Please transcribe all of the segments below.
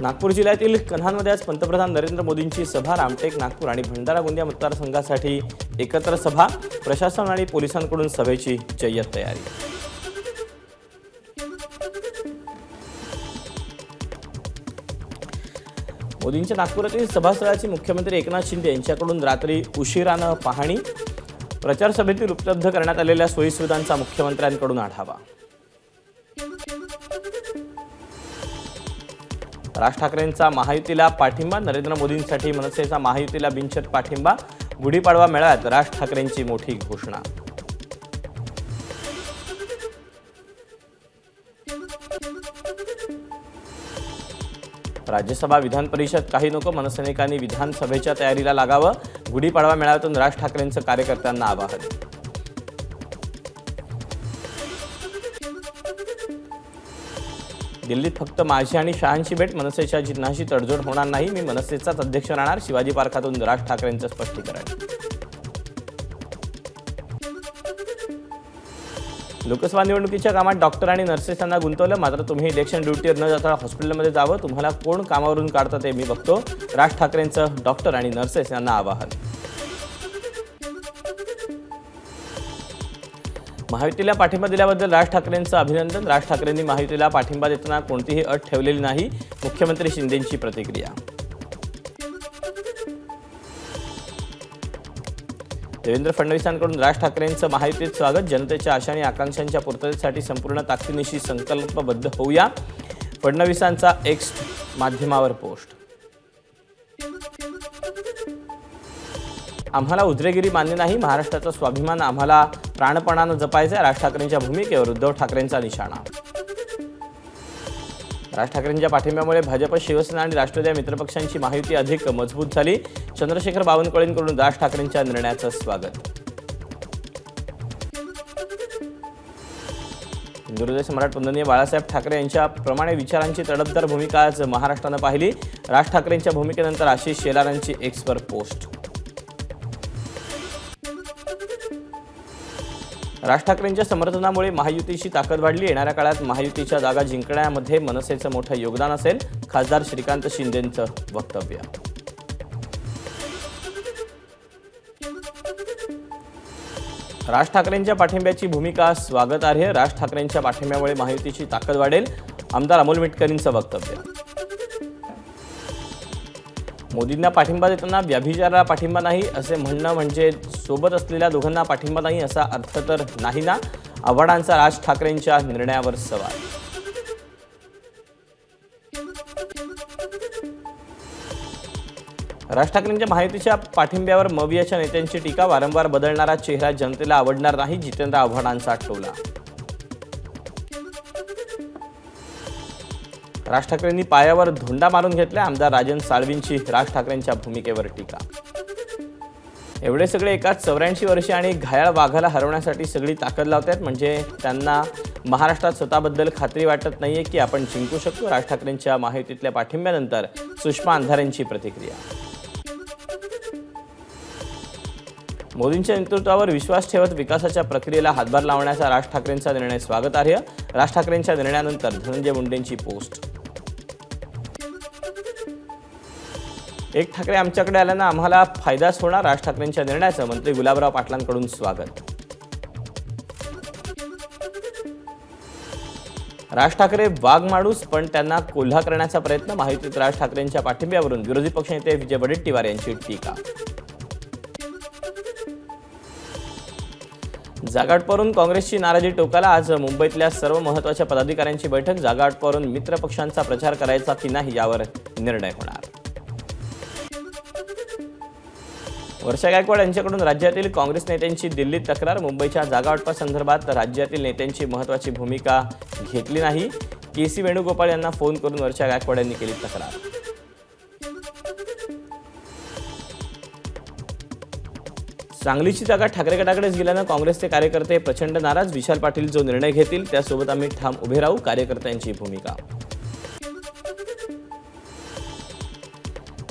नागपूर जिल्ह्यातील कन्हानमध्ये आज पंतप्रधान नरेंद्र मोदींची सभा। रामटेक, नागपूर आणि भंडारा गोंदिया मतदारसंघासाठी एकत्र सभा। प्रशासन आणि पोलिसांकडून सभेची जय्यत तयारी। मोदींच्या नागपुरातील सभास्थळाची मुख्यमंत्री एकनाथ शिंदे यांच्याकडून रात्री उशिराने पाहणी। प्रचार सभेतील उपलब्ध करण्यात आलेल्या सोयीसुविधांचा मुख्यमंत्र्यांकडून आढावा। राज ठाकरेंचा महायुतीला पाठिंबा। नरेंद्र मोदींसाठी मनसेचा महायुतीला बिनशर्त पाठिंबा। गुढीपाडवा मेळाव्यात राज ठाकरेंची मोठी घोषणा। राज्यसभा विधान परिषद काही नको, मनसैनिकांनी विधानसभेच्या तयारीला लागावं। गुढीपाडवा मेळाव्यातून राज ठाकरेंचं कार्यकर्त्यांना आवाहन। दिल्लीत फक्त माझी आणि शहांची भेट, मनसेच्या चिन्हाशी तडजोड होणार नाही, मी मनसेचाच अध्यक्ष राहणार। शिवाजी पार्कातून राज ठाकरेंचं स्पष्टीकरण। लोकसभा निवडणुकीच्या कामात डॉक्टर आणि नर्सेस यांना गुंतवलं, मात्र तुम्ही इलेक्शन ड्युटीवर न जाता हॉस्पिटलमध्ये जावं, तुम्हाला कोण कामावरून काढतं ते मी बघतो। राज ठाकरेंचं डॉक्टर आणि नर्सेस यांना आवाहन। महायुतीला पाठिंबा दिल्याबद्दल राज ठाकरेंचं अभिनंदन। राज ठाकरेंनी महायुतीला पाठिंबा देताना कोणतीही अट ठेवलेली नाही, मुख्यमंत्री शिंदेंची प्रतिक्रिया। देवेंद्र फडणवीसांकडून राज ठाकरेंचं महायुतीत स्वागत। जनतेच्या आशा आणि आकांक्षांच्या पूर्ततेसाठी संपूर्ण ताकदीनिशी संकल्पबद्ध होऊया, फडणवीसांचा एक्स माध्यमावर पोस्ट। आम्हाला उद्रेगिरी मान्य नाही, महाराष्ट्राचा स्वाभिमान आम्हाला प्राणपणाने जपायचा। राज ठाकरेंच्या भूमिकेवर उद्धव ठाकरेंचा निशाणा। राज ठाकरेंच्या पाठिंब्यामुळे भाजप, शिवसेना आणि राष्ट्रवादी मित्रपक्षांची महायुती अधिक मजबूत झाली। चंद्रशेखर बावनकुळेंकडून राज ठाकरेंच्या निर्णयाचं स्वागत। हिंदुहृदय सम्राट वंदनीय बाळासाहेब ठाकरे यांच्या प्रमाणे विचारांची तडफदार भूमिका आज महाराष्ट्रानं पाहिली। राज ठाकरेंच्या भूमिकेनंतर आशिष शेलारांची एक्सवर पोस्ट। राज ठाकरेंच्या समर्थनामुळे महायुतीची ताकद वाढली, येणाऱ्या काळात महायुतीच्या जागा जिंकण्यामध्ये मनसेचं मोठं योगदान असेल, खासदार श्रीकांत शिंदेंचं वक्तव्य। राज ठाकरेंच्या पाठिंब्याची भूमिका स्वागतार्ह, राज ठाकरेंच्या पाठिंब्यामुळे महायुतीची ताकद वाढेल, आमदार अमोल मिटकरींचं वक्तव्य। मोदींना पाठिंबा देताना व्यभिचाराला पाठिंबा नाही असे म्हणणं म्हणजे सोबत असलेल्या दोघांना पाठिंबा नाही असा अर्थ तर नाही ना, आव्हाडांचा राज ठाकरेंच्या निर्णयावर सवाल। राज ठाकरेंच्या महायुतीच्या पाठिंब्यावर मवियाच्या नेत्यांची टीका, वारंवार बदलणारा चेहरा जनतेला आवडणार नाही, जितेंद्र आव्हाडांचा टोला। राज ठाकरेंनी पायावर धोंडा मारून घेतला, आमदार राजन साळवींची राज ठाकरेंच्या भूमिकेवर टीका। एवढे सगळे एकाच 84 वर्षे आणि घायाळ वाघाला हरवण्यासाठी सगळी ताकद लावतात, म्हणजे त्यांना महाराष्ट्रात स्वतःबद्दल खात्री वाटत नाहीये की आपण जिंकू शकतो। राज ठाकरेंच्या महायुतीतल्या पाठिंब्यानंतर सुषमा अंधारेंची प्रतिक्रिया। मोदींच्या नेतृत्वावर विश्वास ठेवत विकासाच्या प्रक्रियेला हातभार लावण्याचा राज ठाकरेंचा निर्णय स्वागतार्ह, राज ठाकरेंच्या निर्णयानंतर धनंजय मुंडेंची पोस्ट। एक ठाकरे आमच्याकडे आल्यानं आम्हाला फायदाच होणार, राज ठाकरेंच्या निर्णयाचं मंत्री गुलाबराव पाटलांकडून स्वागत। राज ठाकरे वाघ माणूस, पण त्यांना कोल्हा करण्याचा प्रयत्न, महायुतीत राज ठाकरेंच्या पाठिंब्यावरून विरोधी पक्षनेते विजय वडेट्टीवार यांची टीका। जागावाटपावरून काँग्रेसची नाराजी टोकाला, आज मुंबईतल्या सर्व महत्त्वाच्या पदाधिकाऱ्यांची बैठक, जागावाटपावरून मित्र पक्षांचा प्रचार करायचा की नाही यावर निर्णय होणार। वर्षा गायकवाड यांच्याकडून राज्यातील काँग्रेस नेत्यांची दिल्लीत तक्रार, मुंबईच्या जागावाटपासंदर्भात राज्यातील नेत्यांची महत्त्वाची भूमिका घेतली नाही, के.सी. वेणुगोपाळ यांना फोन करून वर्षा गायकवाड यांनी केली तक्रार। सांगलीची जागा ठाकरे गटाकडेच गेल्यानं काँग्रेसचे कार्यकर्ते प्रचंड नाराज, विशाल पाटील जो निर्णय घेतील त्यासोबत आम्ही ठाम उभे राहू, कार्यकर्त्यांची भूमिका।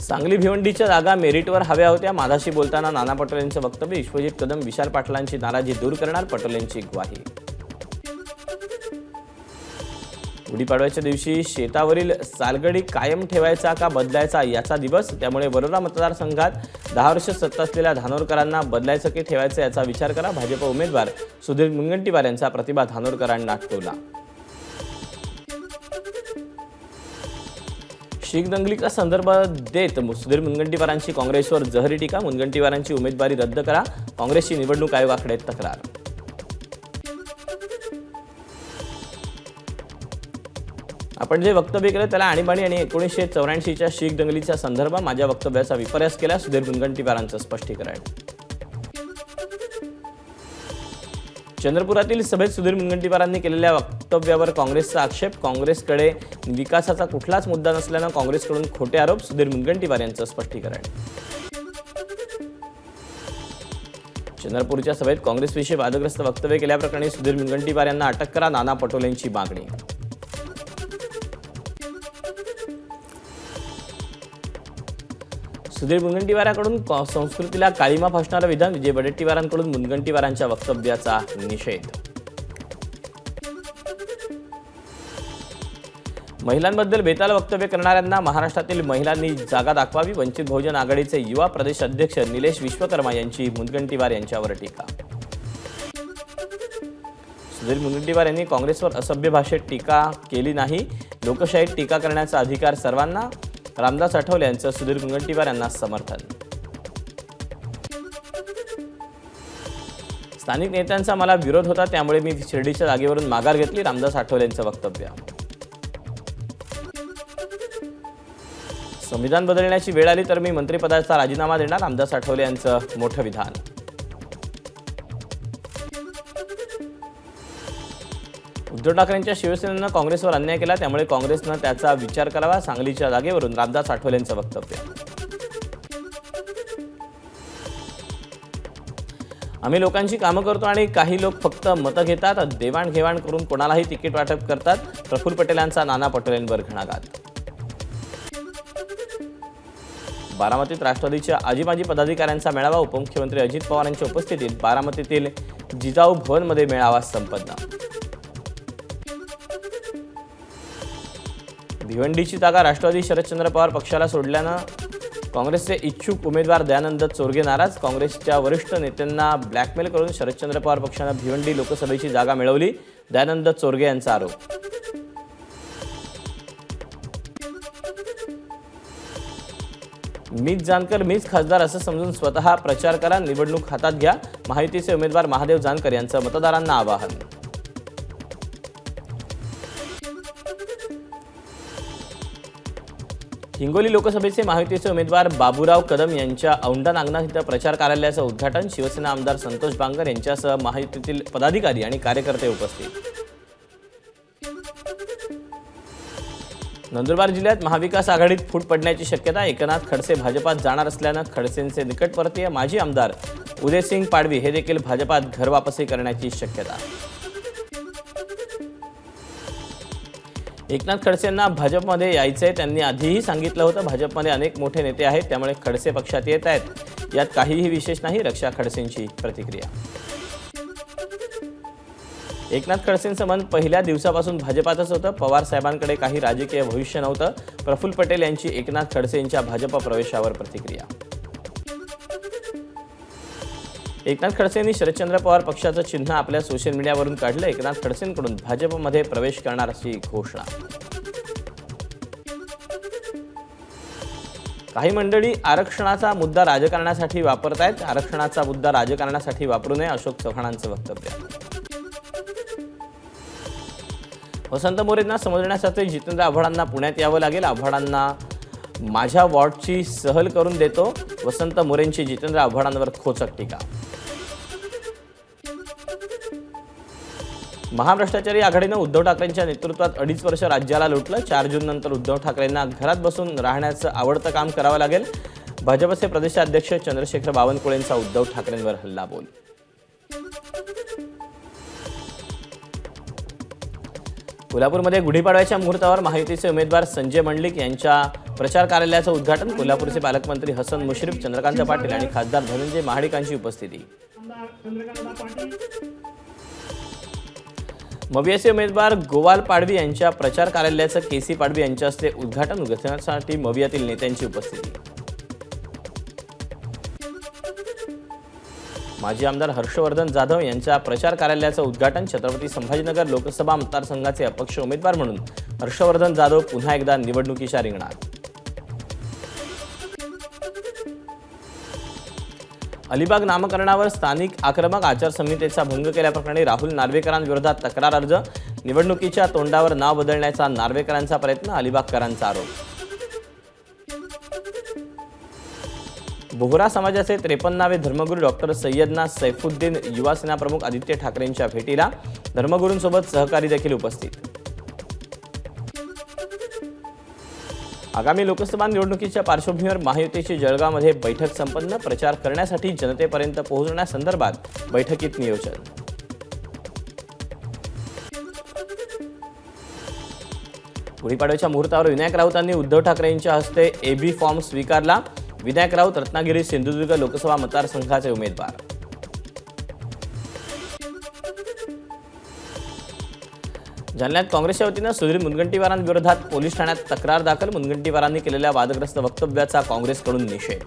सांगली भिवंडीच्या जागा मेरिटवर हव्या होत्या, माझाशी बोलताना नाना पटोले यांचं वक्तव्य, विश्वजित कदम विशाल पाटलांची नाराजी दूर करणार, पटोलेंची ग्वाही। गुढीपाडव्याच्या दिवशी शेतावरील सालगडी कायम ठेवायचा का बदलायचा याचा दिवस, त्यामुळे वरोरा मतदारसंघात 10 वर्ष सत्ता असलेल्या धानोरकरांना बदलायचं की ठेवायचं याचा विचार करा. भाजप उमेदवार सुधीर मुनगंटीवार यांचा प्रतिभा धानोरकरांना टोला. शीख दंगलीचा संदर्भ देत सुधीर मुनगंटीवारांची काँग्रेसवर जहरी टीका. मुनगंटीवारांची उमेदवारी रद्द करा, काँग्रेसची निवडणूक आयोगाकडे तक्रार. आपण जे वक्तव्य केलं त्याला आणीबाणी आणि 1984च्या शीख दंगलीचा संदर्भ, माझ्या वक्तव्याचा विपर्यास केला, सुधीर मुनगंटीवारांचं स्पष्टीकरण. चंद्रपुरातील सभेत सुधीर मुनगंटीवारांनी केलेल्या वक्तव्यावर काँग्रेसचा आक्षेप. काँग्रेसकडे विकासाचा कुठलाच मुद्दा नसल्यानं काँग्रेसकडून खोटे आरोप, सुधीर मुनगंटीवार यांचं स्पष्टीकरण. चंद्रपूरच्या सभेत काँग्रेसविषयी वादग्रस्त वक्तव्य केल्याप्रकरणी सुधीर मुनगंटीवार यांना अटक करा, नाना पटोलेंची मागणी. सुधीर मुनगंटीवारांकडून संस्कृतीला काळीमा फासणारं विधान, विजय वडेट्टीवारांकडून मुनगंटीवारांच्या वक्तव्याचा निषेध. महिलांबद्दल बेताल वक्तव्य करणाऱ्यांना महाराष्ट्रातील महिलांनी जागा दाखवावी, वंचित बहुजन आघाडीचे युवा प्रदेश अध्यक्ष निलेश विश्वकर्मा यांची मुनगंटीवार यांच्यावर टीका. सुधीर मुनगंटीवार यांनी काँग्रेसवर असभ्य भाषेत टीका केली नाही, लोकशाहीत टीका करण्याचा अधिकार सर्वांना, रामदास आठवले यांचं सुधीर मुनगंटीवार यांना समर्थन. स्थानिक नेत्यांचा मला विरोध होता, त्यामुळे मी शिर्डीच्या जागेवरून माघार घेतली, रामदास आठवले यांचं वक्तव्य. संविधान बदलण्याची वेळ आली तर मी मंत्रिपदाचा राजीनामा देणार, रामदास आठवले यांचं मोठं विधान. उद्धव ठाकरेंच्या शिवसेनेनं काँग्रेसवर अन्याय केला, त्यामुळे काँग्रेसनं त्याचा विचार करावा, सांगलीच्या जागेवरून रामदास आठवले यांचं वक्तव्य. आम्ही लोकांची कामं करतो आणि काही लोक फक्त मतं घेतात, देवाणघेवाण करून कोणालाही तिकीट वाटप करतात, प्रफुल्ल पटेलांचा नाना पटोलेंवर घणाघात. बारामतीत राष्ट्रवादीच्या आजी-माजी पदाधिकाऱ्यांचा मेळावा, उपमुख्यमंत्री अजित पवार यांच्या उपस्थितीत बारामतीतील जिजाऊ भवनमध्ये मेळावा संपन्न. भिवंडीची जागा राष्ट्रवादी शरदचंद्र पवार पक्षाला सोडल्यानं काँग्रेसचे इच्छुक उमेदवार दयानंद चोरगे नाराज. काँग्रेसच्या वरिष्ठ नेत्यांना ब्लॅकमेल करून शरदचंद्र पवार पक्षानं भिवंडी लोकसभेची जागा मिळवली, दयानंद चोरगे यांचा आरोप. मीच जानकर मीच खासदार असं समजून स्वतः प्रचार करा, निवडणूक हातात घ्या, महायुतीचे उमेदवार महादेव जानकर यांचं मतदारांना आवाहन. हिंगोली लोकसभेचे महायुतीचे उमेदवार बाबूराव कदम यांच्या औंढा नागनाथ इथं प्रचार कार्यालयाचं उद्घाटन, शिवसेना आमदार संतोष बांगर यांच्यासह महायुतीतील पदाधिकारी आणि कार्यकर्ते उपस्थित. नंदुरबार जिल्ह्यात महाविकास आघाडीत फूट पडण्याची शक्यता, एकनाथ खडसे भाजपात जाणार असल्यानं खडसेंचे निकटवर्तीय माजी आमदार उदयसिंग पाडवी हे देखील भाजपात घर वापसी करण्याची शक्यता. एकनाथ खडसेंना भाजपमध्ये यायचंय, त्यांनी आधीही सांगितलं होतं. भाजपमध्ये अनेक मोठे नेते आहेत, त्यामुळे खडसे पक्षात येत आहेत, यात काहीही विशेष नाही, रक्षा खडसेंची प्रतिक्रिया. एकनाथ खडसेंचं मन पहिल्या दिवसापासून भाजपातच होतं, पवार साहेबांकडे काही राजकीय भविष्य नव्हतं. प्रफुल्ल पटेल यांची एकनाथ खडसे यांच्या भाजप प्रवेशावर प्रतिक्रिया. एकनाथ खडसेंनी शरदचंद्र पवार पक्षाचं चिन्ह आपल्या सोशल मीडियावरून काढलं, एकनाथ खडसेंकडून भाजपमध्ये प्रवेश करणार अशी घोषणा. काही मंडळी आरक्षणाचा मुद्दा राजकारणासाठी वापरतायत, आरक्षणाचा मुद्दा राजकारणासाठी वापरू नये, अशोक चव्हाणांचं वक्तव्य. वसंत मोरेंना समजण्यासाठी जितेंद्र आव्हाडांना पुण्यात यावं लागेल, आव्हाडांना माझ्या वॉर्डची सहल करून देतो, वसंत मोरेंची जितेंद्र आव्हाडांवर खोचक टीका. महाभ्रष्टाचारी आघाडीनं उद्धव ठाकरेंच्या नेतृत्वात 2.5 वर्ष राज्याला लुटलं, 4 जून नंतर उद्धव ठाकरेंना घरात बसून राहण्याचं आवडतं काम करावं लागेल, भाजपचे प्रदेशाध्यक्ष चंद्रशेखर बावनकुळेंचा उद्धव ठाकरेंवर हल्लाबोल. कोल्हापूरमध्ये गुढीपाडव्याच्या मुहूर्तावर महायुतीचे उमेदवार संजय मंडलिक यांच्या प्रचार कार्यालयाचं उद्घाटन, कोल्हापूरचे पालकमंत्री हसन मुश्रीफ, चंद्रकांत पाटील आणि खासदार धनंजय महाडिकांची उपस्थिती. मवियाचे उमेदवार गोवाल पाडवी यांच्या प्रचार कार्यालयाचं केसी पाडवी यांच्या हस्ते उद्घाटन करण्यासाठी मवियातील नेत्यांची उपस्थिती. माजी आमदार हर्षवर्धन जाधव यांच्या प्रचार कार्यालयाचं उद्घाटन. छत्रपती संभाजीनगर लोकसभा मतदारसंघाचे अपक्ष उमेदवार म्हणून हर्षवर्धन जाधव पुन्हा एकदा निवडणुकीच्या रिंगणात. अलिबाग नामकरणावर स्थानिक आक्रमक आचारसंहितेचा भंग केल्याप्रकरणी राहुल नार्वेकरांविरोधात तक्रार अर्ज. निवडणुकीच्या तोंडावर नाव बदलण्याचा नार्वेकरांचा प्रयत्न, अलिबागकरांचा आरोप. बोहरा समाजाचे 53वे धर्मगुरू डॉक्टर सय्यदना सैफुद्दीन युवा सेना प्रमुख आदित्य ठाकरेंच्या भेटीला. धर्मगुरूंसोबत सहकारी देखील उपस्थित. आगामी लोकसभा निवडणुकीच्या पार्श्वभूमीवर महायुतीची जळगावमध्ये बैठक संपन्न. प्रचार करण्यासाठी जनतेपर्यंत पोहोचण्यासंदर्भात बैठकीत नियोजन. गुढीपाडव्याच्या मुहूर्तावर विनायक राऊतांनी उद्धव ठाकरेंच्या हस्ते एबी फॉर्म स्वीकारला. विनायक राऊत रत्नागिरी सिंधुदुर्ग लोकसभा मतदारसंघाचे उमेदवार. जालन्यात काँग्रेसच्या वतीनं सुधीर मुनगंटीवारांविरोधात पोलीस ठाण्यात तक्रार दाखल. मुनगंटीवारांनी केलेल्या वादग्रस्त वक्तव्याचा काँग्रेसकडून निषेध.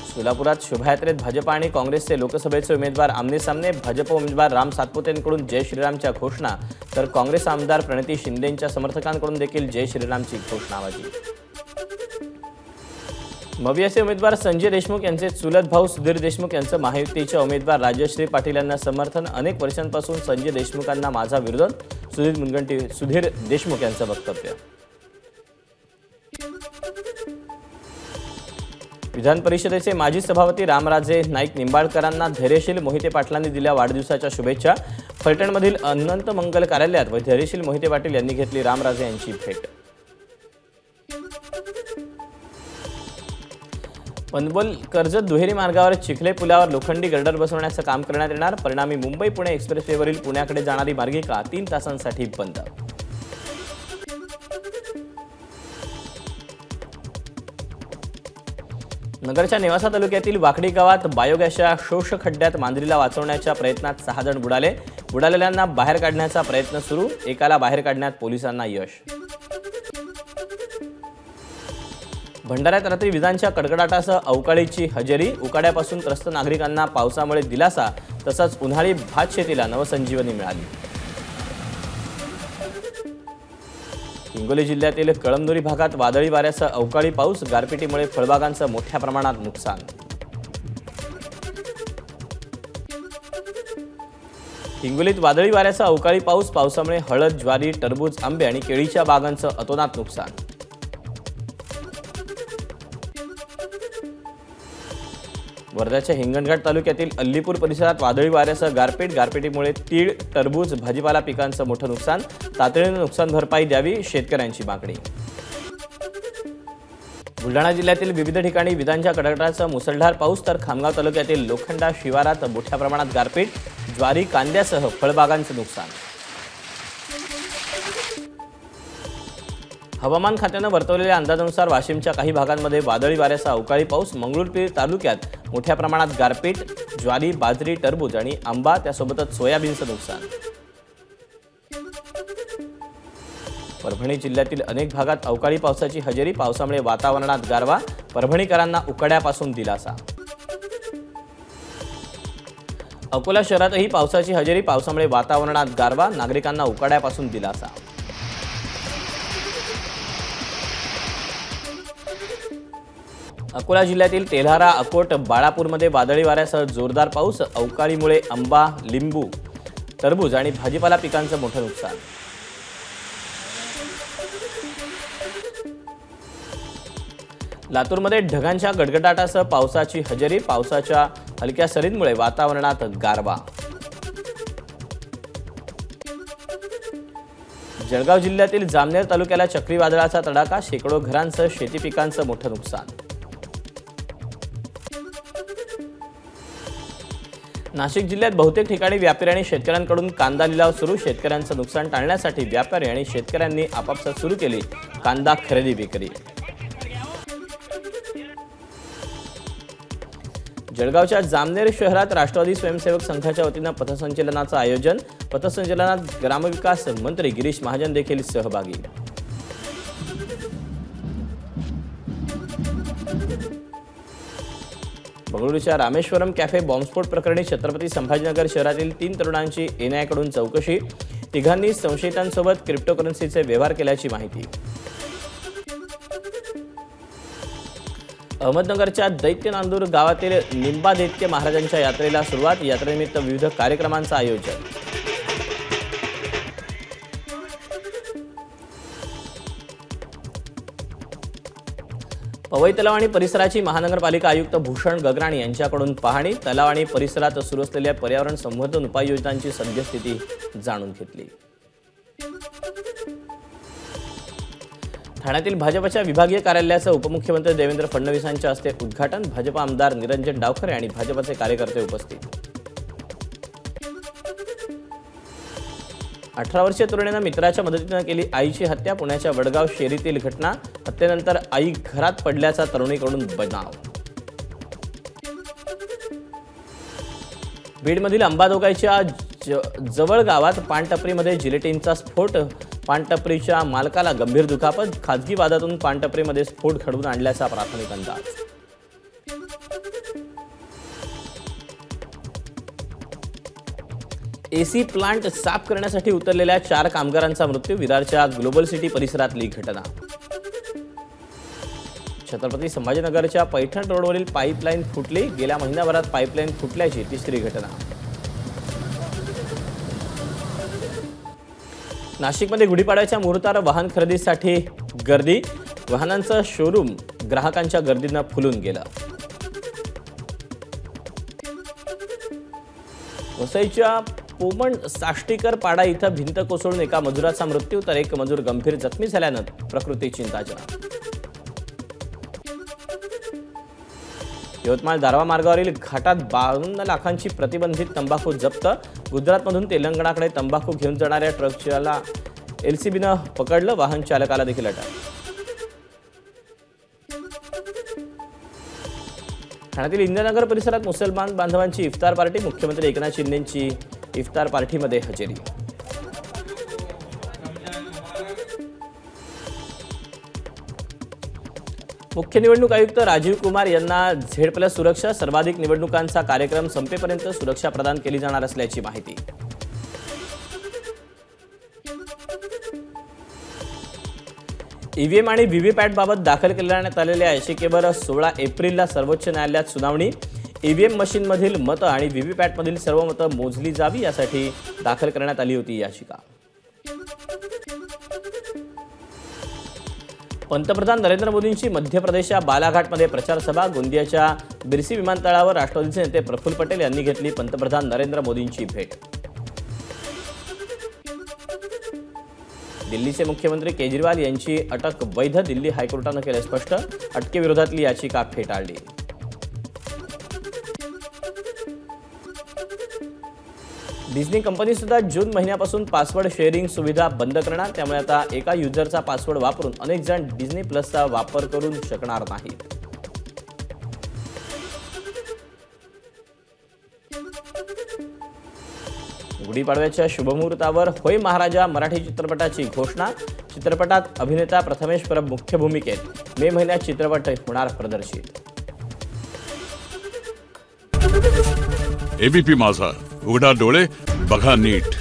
सोलापुरात शोभायात्रेत भाजप आणि काँग्रेसचे लोकसभेचे उमेदवार आमने-सामने. भाजप उमेदवार राम सातपुतेंकडून जय श्रीरामच्या घोषणा, तर काँग्रेस आमदार प्रणिती शिंदेंच्या समर्थकांकडून देखील जय श्रीरामची घोषणाबाजी. मवियाचे उमेदवार संजय देशमुख यांचे चुलत भाऊ सुधीर देशमुख यांचं महायुतीच्या उमेदवार राजश्री पाटील यांना समर्थन. अनेक वर्षांपासून संजय देशमुखांना माझा विरोध, सुधीर देशमुख यांचं वक्तव्य. विधान परिषदेचे माजी सभापती रामराजे नाईक निंबाळकरांना धैर्यशील मोहिते पाटलांनी दिल्या वाढदिवसाच्या शुभेच्छा. फलटणमधील अनंत मंगल कार्यालयात व धैर्यशील मोहिते पाटील यांनी घेतली रामराजे यांची भेट. पनबोल कर्जत दुहेरी मार्गावर चिखले पुलावर लोखंडी गर्डर बसवण्याचं काम करण्यात येणार. परिणामी मुंबई पुणे एक्सप्रेसवेवरील पुण्याकडे जाणारी मार्गिका 3 तासांसाठी बंद. नगरच्या नेवासा तालुक्यातील वाकडी गावात बायोगॅसच्या शोष खड्ड्यात मांजरीला वाचवण्याच्या प्रयत्नात 6 जण बुडाले. बुडालेल्यांना बाहेर काढण्याचा प्रयत्न सुरू. एकाला बाहेर काढण्यात पोलिसांना यश. भंडाऱ्यात रात्री विजांच्या कडकडाटासह अवकाळीची हजेरी. उकाड्यापासून त्रस्त नागरिकांना पावसामुळे दिलासा, तसंच उन्हाळी भात शेतीला नवसंजीवनी मिळाली. हिंगोली जिल्ह्यातील कळमनुरी भागात वादळी वाऱ्यासह अवकाळी पाऊस. गारपिटीमुळे फळबागांचं मोठ्या प्रमाणात नुकसान. हिंगोलीत वादळी वाऱ्यासह अवकाळी पाऊस. पावसामुळे हळद, ज्वारी, टरबूज, आंबे आणि केळीच्या बागांचं अतोनात नुकसान. वर्ध्याच्या हिंगणघाट तालुक्यातील अल्लीपूर परिसरात वादळी वाऱ्यासह गारपीट. गारपिटीमुळे तीळ, टरबूज, भाजीपाला पिकांचं मोठं नुकसान. तातडीने नुकसान भरपाई द्यावी, शेतकऱ्यांची मागणी. बुलढाणा जिल्ह्यातील विविध ठिकाणी विजांच्या कडकडाटासह मुसळधार पाऊस. तर खामगाव तालुक्यातील लोखंडा शिवारात मोठ्या प्रमाणात गारपीट. ज्वारी, कांद्यासह फळबागांचं नुकसान. हवामान खात्यानं वर्तवलेल्या अंदाजानुसार वाशिमच्या काही भागांमध्ये वादळी वाऱ्यासह अवकाळी पाऊस. मंगरुळपीर तालुक्यात मोठ्या प्रमाणात गारपीट. ज्वारी, बाजरी, टरबूज आणि आंबा, त्यासोबतच सोयाबीनचं नुकसान. परभणी जिल्ह्यातील अनेक भागात अवकाळी पावसाची हजेरी. पावसामुळे वातावरणात गारवा. परभणीकरांना उकाड्यापासून दिलासा. अकोला शहरातही पावसाची हजेरी. पावसामुळे वातावरणात गारवा. नागरिकांना उकाड्यापासून दिलासा. अकोला जिल्ह्यातील तेल्हारा, अकोट, बाळापूरमध्ये वादळी वाऱ्यासह जोरदार पाऊस. अवकाळीमुळे आंबा, लिंबू, टरबूज आणि भाजीपाला पिकांचं मोठं नुकसान. लातूरमध्ये ढगांच्या गडगडाटासह पावसाची हजेरी. पावसाच्या हलक्या सरींमुळे वातावरणात गारवा. जळगाव जिल्ह्यातील जामनेर तालुक्याला चक्रीवादळाचा तडाखा. शेकडो घरांसह शेती पिकांचं मोठं नुकसान. नाशिक जिल्ह्यात बहुतेक ठिकाणी व्यापारी आणि शेतकऱ्यांकडून कांदा लिलाव सुरू. शेतकऱ्यांचं नुकसान टाळण्यासाठी व्यापारी आणि शेतकऱ्यांनी आपापसात सुरू केली कांदा खरेदी विक्री. जळगावच्या जामनेर शहरात राष्ट्रवादी स्वयंसेवक संघाच्या वतीनं पथसंचलनाचं आयोजन। पथसंचलनात ग्रामविकास मंत्री गिरीश महाजन देखील सहभागी। बंगळुरूच्या रामेश्वरम कॅफे बॉम्बस्फोट प्रकरणी छत्रपती संभाजीनगर शहरातील 3 तरुणांची एनआयकडून चौकशी। तिघांनी संशयितांसोबत क्रिप्टोकरन्सीचे व्यवहार केल्याची माहिती। अहमदनगरच्या दैत्य नांदूर गावातील निंबादैत्य महाराजांच्या यात्रेला सुरुवात। यात्रेनिमित्त विविध कार्यक्रमांचं आयोजन। पवई तलाव आणि परिसराची महानगरपालिका आयुक्त भूषण गगराणी यांच्याकडून पाहणी। तलाव आणि परिसरात सुरू असलेल्या पर्यावरण संवर्धन उपाययोजनांची सद्यस्थिती जाणून घेतली। ठाण्यातील भाजपच्या विभागीय कार्यालयाचं उपमुख्यमंत्री देवेंद्र फडणवीसांच्या हस्ते उद्घाटन। भाजप आमदार निरंजन डावखरे आणि भाजपचे कार्यकर्ते उपस्थित। 18 वर्षीय तरुणीनं मित्राच्या मदतीनं केली आईची हत्या। पुण्याच्या वडगाव शेरीतील घटना। हत्येनंतर आई घरात पडल्याचा तरुणीकडून बनाव। बीडमधील अंबाजोगाईच्या जवळ गावात पानटपरीमध्ये जिलेटिनचा स्फोट। पानटपरीच्या मालकाला गंभीर दुखापत। खाजगी वादातून पानटपरीमध्ये स्फोट घडवून आणल्याचा प्राथमिक अंदाज। एसी प्लांट साफ करण्यासाठी उतरलेल्या 4 कामगारांचा मृत्यू। विरारच्या ग्लोबल सिटी परिसरातली घटना। छत्रपती संभाजीनगरच्या पैठण रोडवरील पाईपलाईन फुटली। गेल्या महिनाभरात पाईपलाईन फुटल्याची तिसरी घटना। नाशिकमध्ये गुढीपाडव्याच्या मुहूर्तावर वाहन खरेदीसाठी गर्दी। वाहनांचं शोरूम ग्राहकांच्या गर्दीनं फुलून गेलं। वसईच्या पोमण साष्टीकर पाडा इथं भिंत कोसळून एका मजुराचा मृत्यू तर एक मजूर गंभीर जखमी झाल्यानं प्रकृती चिंताजनक। यवतमाळ दारवा मार्गावरील घाटात 52 लाखांची प्रतिबंधित तंबाखू जप्त। गुजरातमधून तेलंगणाकडे तंबाखू घेऊन जाणाऱ्या ट्रकच्याला एलसीबीनं पकडलं। वाहन चालकाला देखील अटक। ठाण्यातील इंदिरानगर परिसरात मुसलमान बांधवांची इफ्तार पार्टी। मुख्यमंत्री एकनाथ शिंदेंची इफ्तार पार्टीमध्ये हजेरी। मुख्य निवडणूक आयुक्त राजीव कुमार यांना झेड+ सुरक्षा। सर्वाधिक निवडणुकांचा कार्यक्रम संपेपर्यंत सुरक्षा प्रदान केली जाणार असल्याची माहिती। ईव्हीएम आणि व्हीव्हीपॅटबाबत दाखल करण्यात आलेल्या याचिकेवर 16 एप्रिलला सर्वोच्च न्यायालयात सुनावणी। ईव्हीएम मशीनमधील मतं आणि व्हीव्हीपॅटमधील सर्व मतं मोजली जावी यासाठी दाखल करण्यात आली होती याचिका। पंतप्रधान नरेंद्र मोदींची मध्य प्रदेशच्या बालाघाटमध्ये प्रचार सभा। गोंदियाच्या बिरसी विमानतळावर राष्ट्रवादीचे नेते प्रफुल्ल पटेल यांनी घेतली पंतप्रधान नरेंद्र मोदींची भेट। दिल्लीचे मुख्यमंत्री केजरीवाल यांची अटक वैध। दिल्ली हायकोर्टानं केलं स्पष्ट। अटकेविरोधातली याचिका फेटाळली। डिझनी कंपनी सुद्धा जून महिन्यापासून पासवर्ड शेअरिंग सुविधा बंद करणार। त्यामुळे आता एका युजरचा पासवर्ड वापरून अनेक जण डिझनी प्लसचा वापर करू शकणार नाहीत। गुढीपाडव्याच्या शुभमुहूर्तावर होय महाराजा मराठी चित्रपटाची घोषणा। चित्रपटात अभिनेता प्रथमेश परब मुख्य भूमिकेत। मे महिन्यात चित्रपट होणार प्रदर्शित। एबीपी माझा, उघडा डोळे बघा नीट।